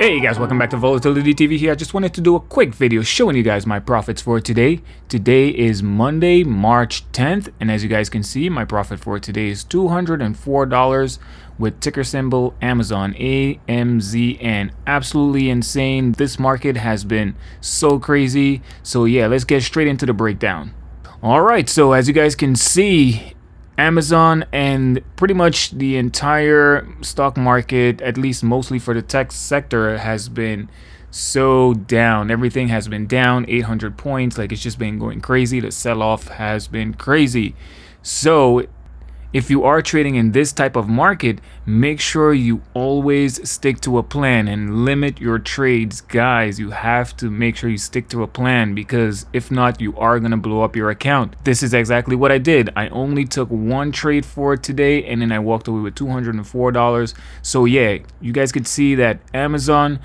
Hey guys, welcome back to VolatilityTV here. I just wanted to do a quick video showing you guys my profits for today. Today is Monday, March 10th, and as you guys can see, my profit for today is $204 with ticker symbol Amazon, AMZN. Absolutely insane. This market has been so crazy. So yeah, let's get straight into the breakdown. Alright, so as you guys can see, Amazon and pretty much the entire stock market, at least mostly for the tech sector, has been so down. Everything has been down 800 points. Like, it's just been going crazy. The sell-off has been crazy. So if you are trading in this type of market, make sure you always stick to a plan and limit your trades. Guys, you have to make sure you stick to a plan, because if not, you are going to blow up your account. This is exactly what I did. I only took one trade for today, and then I walked away with $204. So yeah, you guys could see that Amazon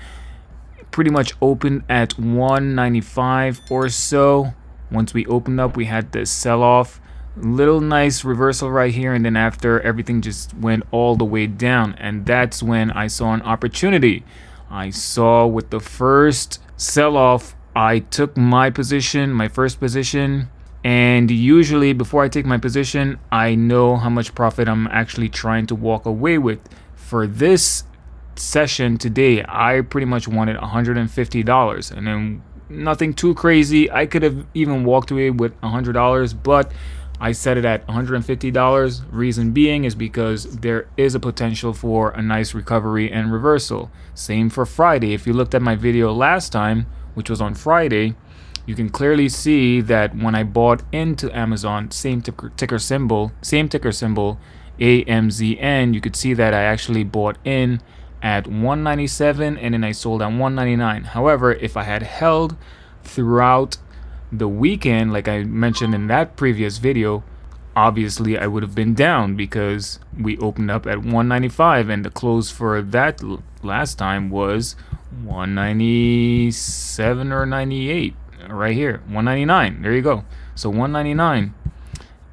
pretty much opened at $195 or so. Once we opened up, we had this sell-off. Little nice reversal right here, and then after, everything just went all the way down, and that's when I saw an opportunity. I saw with the first sell-off, I took my position, my first position, and usually before I take my position, I know how much profit I'm actually trying to walk away with. For this session today, I pretty much wanted $150, and then nothing too crazy. I could have even walked away with $100, but I set it at $150. Reason being is because there is a potential for a nice recovery and reversal. Same for Friday. If you looked at my video last time, which was on Friday, you can clearly see that when I bought into Amazon, same ticker symbol, AMZN, you could see that I actually bought in at $197 and then I sold at $199. However, if I had held throughout the weekend, like I mentioned in that previous video, obviously I would have been down, because we opened up at $195 and the close for that last time was $197 or 98 right here, $199. There you go. So $199.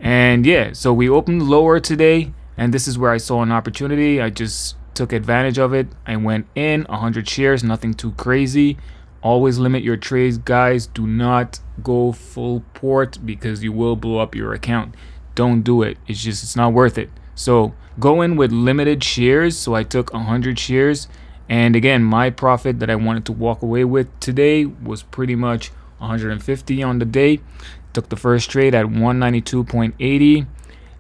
And yeah, so we opened lower today, and this is where I saw an opportunity. I just took advantage of it. I went in 100 shares, nothing too crazy. Always limit your trades, guys. Do not go full port, because you will blow up your account. Don't do it. It's not worth it. So go in with limited shares. So I took 100 shares, and again, my profit that I wanted to walk away with today was pretty much 150 on the day. Took the first trade at 192.80,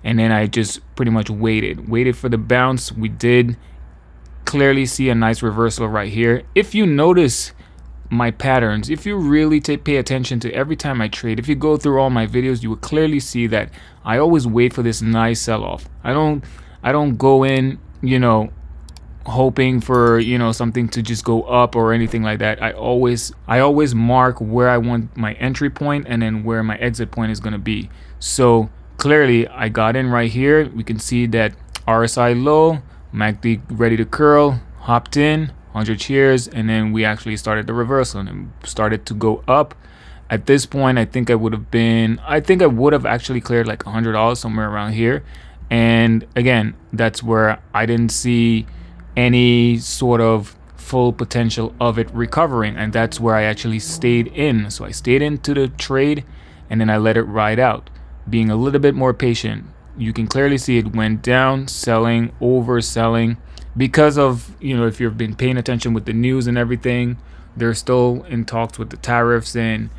and then I just pretty much waited for the bounce. We did clearly see a nice reversal right here. If you notice my patterns, if you really pay attention to every time I trade, if you go through all my videos, you will clearly see that I always wait for this nice sell-off. I don't go in, hoping for, something to just go up or anything like that. I always mark where I want my entry point and then where my exit point is going to be. So clearly I got in right here. We can see that RSI low, MACD ready to curl, hopped in 100 shares, and then we actually started the reversal and started to go up. At this point, I think I would have actually cleared like $100 somewhere around here. And again, that's where I didn't see any sort of full potential of it recovering, and that's where I actually stayed in. So I stayed into the trade, and then I let it ride out, being a little bit more patient. You can clearly see it went down, selling, overselling, because of, if you've been paying attention with the news and everything, they're still in talks with the tariffs, and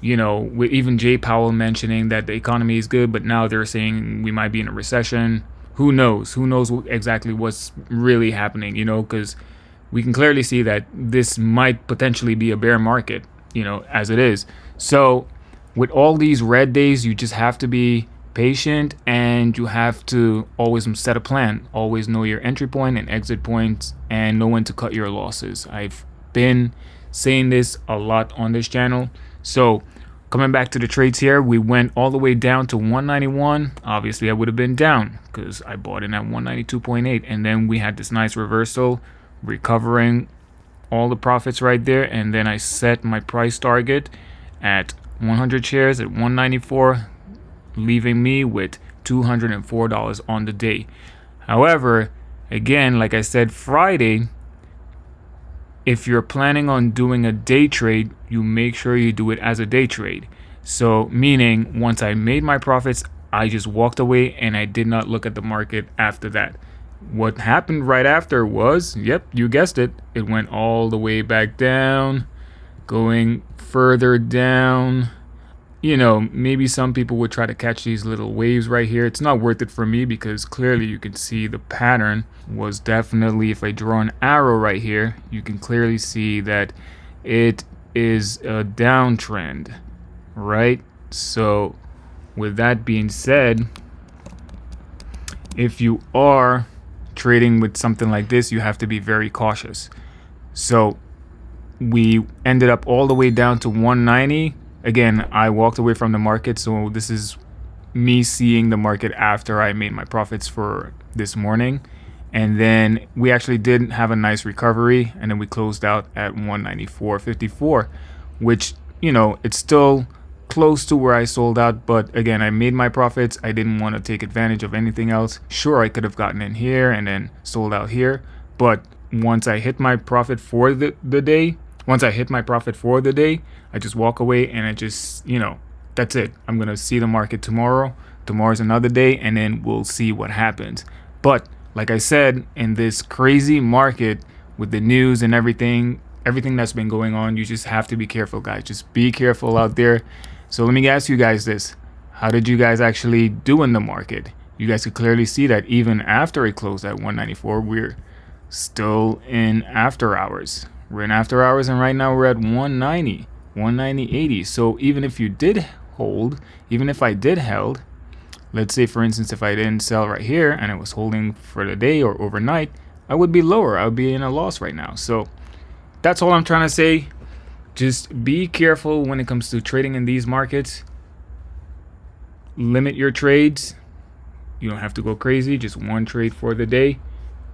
with even Jay Powell mentioning that the economy is good, but now they're saying we might be in a recession. Who knows exactly what's really happening, because we can clearly see that this might potentially be a bear market, as it is. So with all these red days, you just have to be patient, and you have to always set a plan. Always know your entry point and exit points, and know when to cut your losses. I've been saying this a lot on this channel. So coming back to the trades here, we went all the way down to 191. Obviously I would have been down because I bought in at 192.8, and then we had this nice reversal, recovering all the profits right there. And then I set my price target at 100 shares at 194, leaving me with $204 on the day. However, again, like I said, Friday, if you're planning on doing a day trade, you make sure you do it as a day trade. So meaning once I made my profits, I just walked away and I did not look at the market after that. What happened right after was, yep, you guessed it, it went all the way back down, going further down. You know, maybe some people would try to catch these little waves right here. It's not worth it for me because clearly you can see the pattern was definitely, if I draw an arrow right here, you can clearly see that it is a downtrend, right? So with that being said, if you are trading with something like this, you have to be very cautious. So we ended up all the way down to 190. Again, I walked away from the market, so this is me seeing the market after I made my profits for this morning. And then we actually did have a nice recovery, and then we closed out at 194.54, which, you know, it's still close to where I sold out, but again, I made my profits. I didn't want to take advantage of anything else. Sure, I could have gotten in here and then sold out here, but once I hit my profit for the day, I just walk away and I just, you know, that's it. I'm going to see the market tomorrow. Tomorrow's another day, and then we'll see what happens. But like I said, in this crazy market with the news and everything that's been going on, you just have to be careful, guys. Just be careful out there. So let me ask you guys this. How did you guys actually do in the market? You guys could clearly see that even after it closed at 194, we're still in after hours. We're in after hours, and right now we're at 190.80. So even if you did hold, even if I did held, let's say for instance, if I didn't sell right here and it was holding for the day or overnight, I would be lower. I would be in a loss right now. So that's all I'm trying to say. Just be careful when it comes to trading in these markets. Limit your trades. You don't have to go crazy. Just one trade for the day.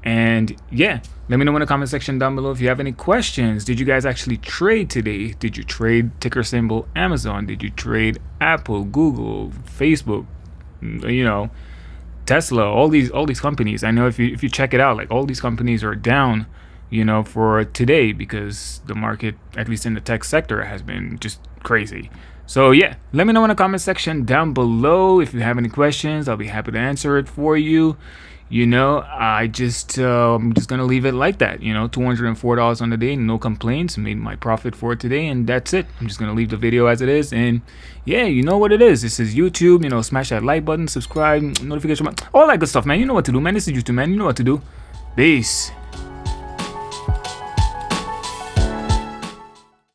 And yeah, let me know in the comment section down below if you have any questions. Did you guys actually trade today? Did you trade ticker symbol Amazon? Did you trade Apple, Google, Facebook, you know, Tesla, all these companies? I know if you check it out, like all these companies are down, you know, for today because the market, at least in the tech sector, has been just crazy. So yeah, let me know in the comment section down below if you have any questions. I'll be happy to answer it for you. You know, I'm just gonna leave it like that. You know, $204 on the day, no complaints. Made my profit for today, and that's it. I'm just gonna leave the video as it is. And yeah, you know what it is. This is YouTube. You know, smash that like button, subscribe, notification button, all that good stuff, man. You know what to do, man. This is YouTube, man. You know what to do. Peace.